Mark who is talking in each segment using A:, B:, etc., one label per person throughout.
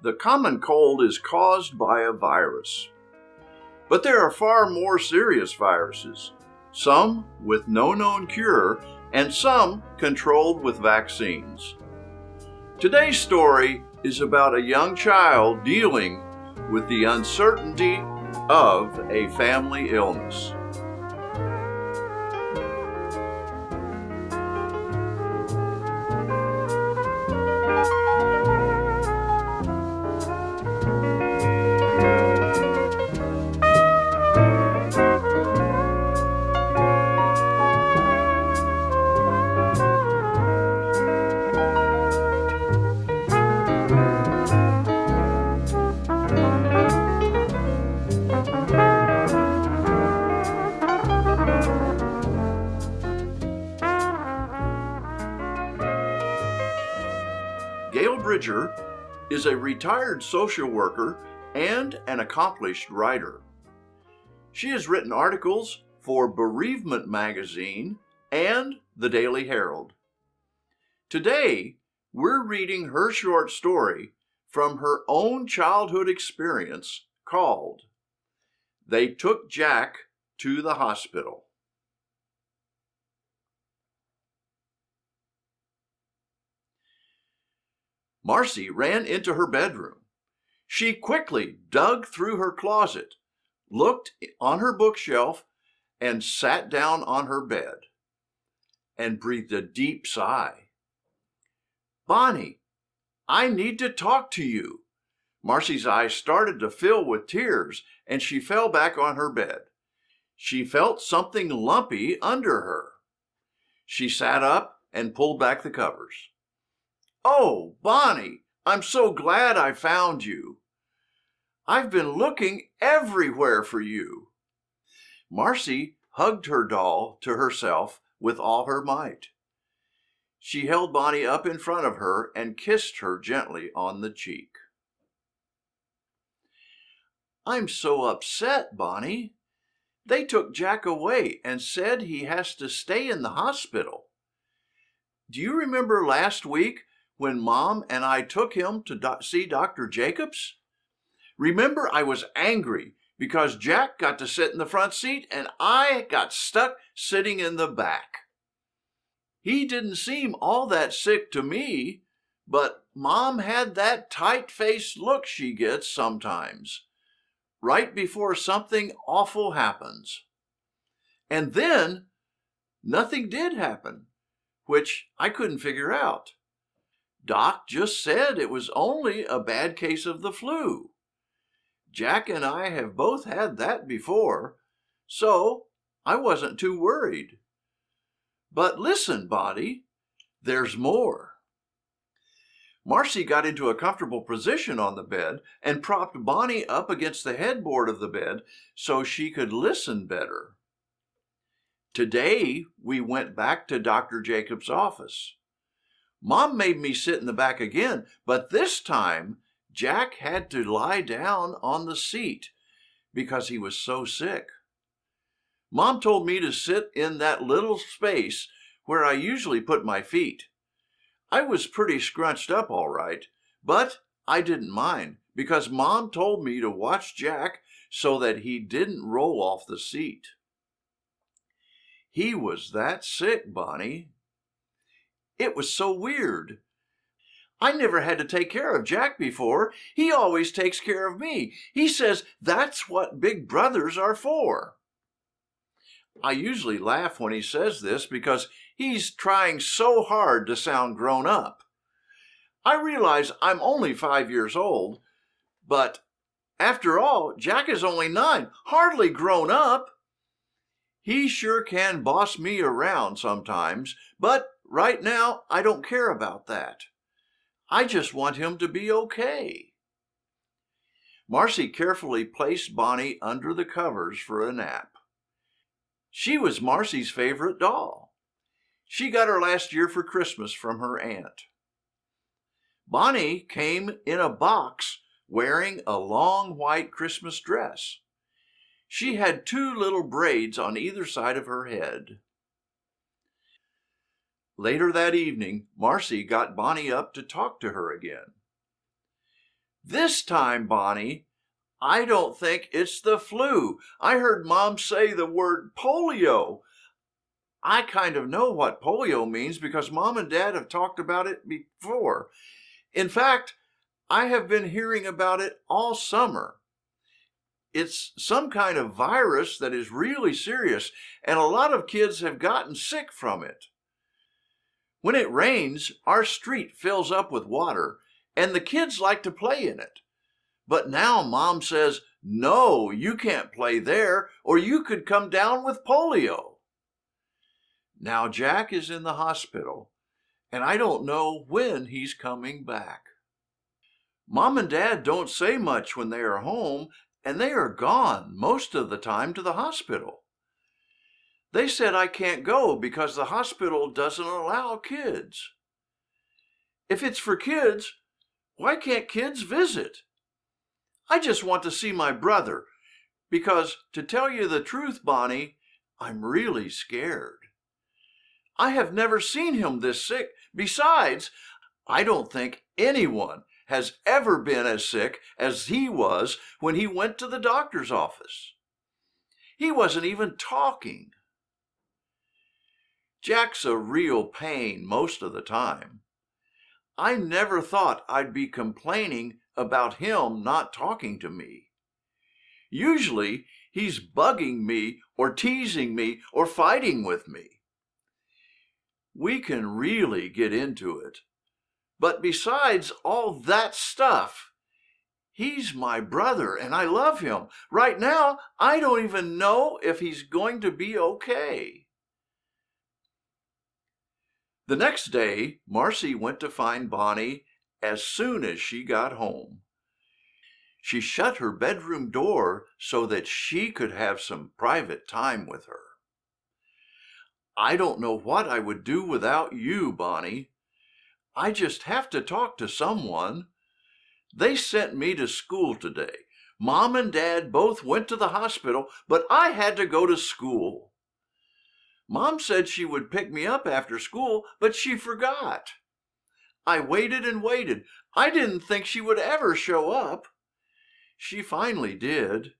A: The common cold is caused by a virus. But there are far more serious viruses, some with no known cure and some controlled with vaccines. Today's story is about a young child dealing with the uncertainty of a family illness. Gayle is a retired social worker and an accomplished writer. She has written articles for Bereavement Magazine and the Daily Herald. Today, we're reading her short story from her own childhood experience called "They Took Jack to the Hospital." Marcy ran into her bedroom. She quickly dug through her closet, looked on her bookshelf, and sat down on her bed and breathed a deep sigh. "Bonnie, I need to talk to you." Marcy's eyes started to fill with tears, and she fell back on her bed. She felt something lumpy under her. She sat up and pulled back the covers. "Oh, Bonnie, I'm so glad I found you. I've been looking everywhere for you." Marcy hugged her doll to herself with all her might. She held Bonnie up in front of her and kissed her gently on the cheek. "I'm so upset, Bonnie. They took Jack away and said he has to stay in the hospital. Do you remember last week when Mom and I took him to see Dr. Jacobs? Remember, I was angry because Jack got to sit in the front seat and I got stuck sitting in the back. He didn't seem all that sick to me, but Mom had that tight-faced look she gets sometimes, right before something awful happens. And then nothing did happen, which I couldn't figure out. Doc just said it was only a bad case of the flu. Jack and I have both had that before, so I wasn't too worried. But listen, Bonnie, there's more." Marcy got into a comfortable position on the bed and propped Bonnie up against the headboard of the bed so she could listen better. "Today, we went back to Dr. Jacobs' office. Mom made me sit in the back again, but this time Jack had to lie down on the seat because he was so sick. Mom told me to sit in that little space where I usually put my feet. I was pretty scrunched up all right, but I didn't mind because Mom told me to watch Jack so that he didn't roll off the seat. He was that sick, Bonnie. It was so weird. I never had to take care of Jack before. He always takes care of me. He says that's what big brothers are for." I usually laugh when he says this because he's trying so hard to sound grown up. I realize I'm only 5 years old, but after all, Jack is only 9, hardly grown up. He sure can boss me around sometimes, but right now I don't care about that. I just want him to be okay. Marcy carefully placed Bonnie under the covers for a nap. She was Marcy's favorite doll. She got her last year for Christmas from her aunt. Bonnie came in a box wearing a long white Christmas dress. She had 2 little braids on either side of her head. Later that evening, Marcy got Bonnie up to talk to her again. This time, Bonnie, I don't think it's the flu. I heard Mom say the word polio. I kind of know what polio means because Mom and Dad have talked about it before. In fact, I have been hearing about it all summer. It's some kind of virus that is really serious, and a lot of kids have gotten sick from it. When it rains, our street fills up with water, and the kids like to play in it. But now Mom says, no, you can't play there, or you could come down with polio. Now Jack is in the hospital, and I don't know when he's coming back. Mom and Dad don't say much when they are home, and they are gone most of the time to the hospital. They said I can't go because the hospital doesn't allow kids. If it's for kids, why can't kids visit? I just want to see my brother because, to tell you the truth, Bonnie, I'm really scared. I have never seen him this sick. Besides, I don't think anyone has ever been as sick as he was when he went to the doctor's office. He wasn't even talking. Jack's a real pain most of the time. I never thought I'd be complaining about him not talking to me. Usually, he's bugging me or teasing me or fighting with me. We can really get into it. But besides all that stuff, he's my brother and I love him. Right now, I don't even know if he's going to be okay. The next day, Marcy went to find Bonnie as soon as she got home. She shut her bedroom door so that she could have some private time with her. I don't know what I would do without you, Bonnie. I just have to talk to someone. They sent me to school today. Mom and Dad both went to the hospital, but I had to go to school. Mom said she would pick me up after school, but she forgot. I waited and waited. I didn't think she would ever show up. She finally did.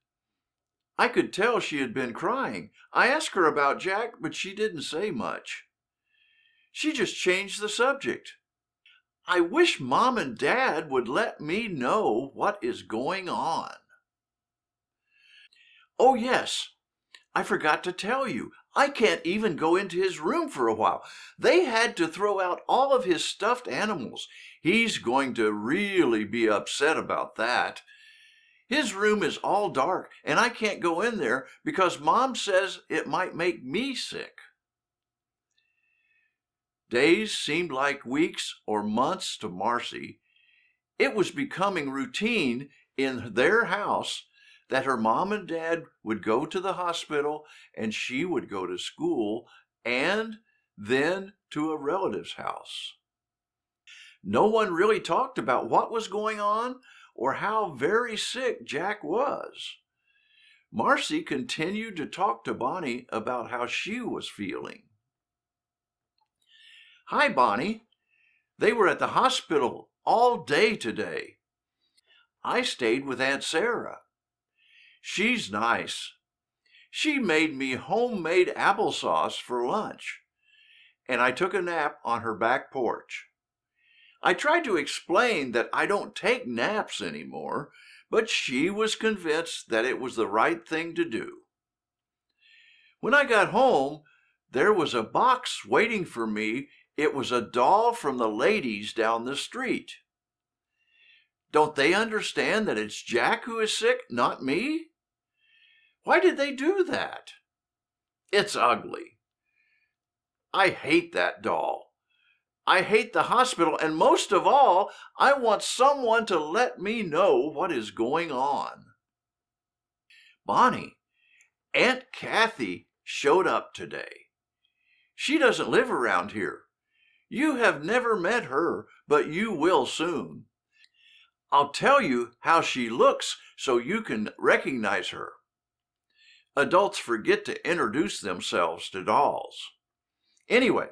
A: I could tell she had been crying. I asked her about Jack, but she didn't say much. She just changed the subject. I wish Mom and Dad would let me know what is going on. Oh, yes, I forgot to tell you. I can't even go into his room for a while. They had to throw out all of his stuffed animals. He's going to really be upset about that. His room is all dark, and I can't go in there because Mom says it might make me sick. Days seemed like weeks or months to Marcy. It was becoming routine in their house that her mom and dad would go to the hospital and she would go to school and then to a relative's house. No one really talked about what was going on or how very sick Jack was. Marcy continued to talk to Bonnie about how she was feeling. Hi, Bonnie. They were at the hospital all day today. I stayed with Aunt Sarah. She's nice. She made me homemade applesauce for lunch, and I took a nap on her back porch. I tried to explain that I don't take naps anymore, but she was convinced that it was the right thing to do. When I got home, there was a box waiting for me. It was a doll from the ladies down the street. Don't they understand that it's Jack who is sick, not me? Why did they do that? It's ugly. I hate that doll. I hate the hospital, and most of all, I want someone to let me know what is going on. Bonnie, Aunt Kathy showed up today. She doesn't live around here. You have never met her, but you will soon. I'll tell you how she looks so you can recognize her. Adults forget to introduce themselves to dolls. Anyway,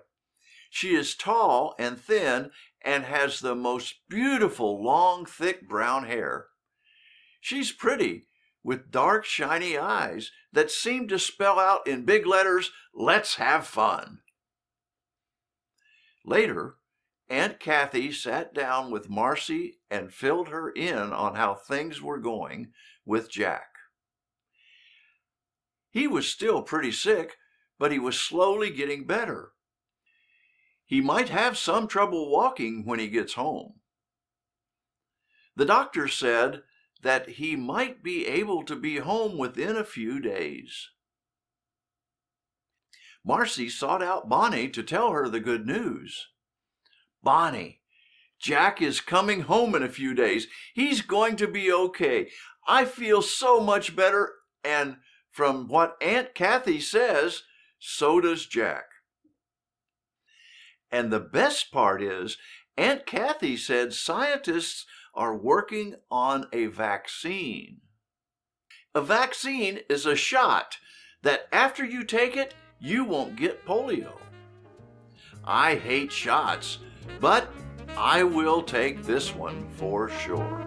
A: she is tall and thin and has the most beautiful, long, thick brown hair. She's pretty, with dark, shiny eyes that seem to spell out in big letters, "Let's have fun." Later, Aunt Kathy sat down with Marcy and filled her in on how things were going with Jack. He was still pretty sick, but he was slowly getting better. He might have some trouble walking when he gets home. The doctor said that he might be able to be home within a few days. Marcy sought out Bonnie to tell her the good news. "Bonnie, Jack is coming home in a few days. He's going to be okay. I feel so much better, and from what Aunt Kathy says, so does Jack. And the best part is, Aunt Kathy said scientists are working on a vaccine. A vaccine is a shot that after you take it, you won't get polio. I hate shots, but I will take this one for sure."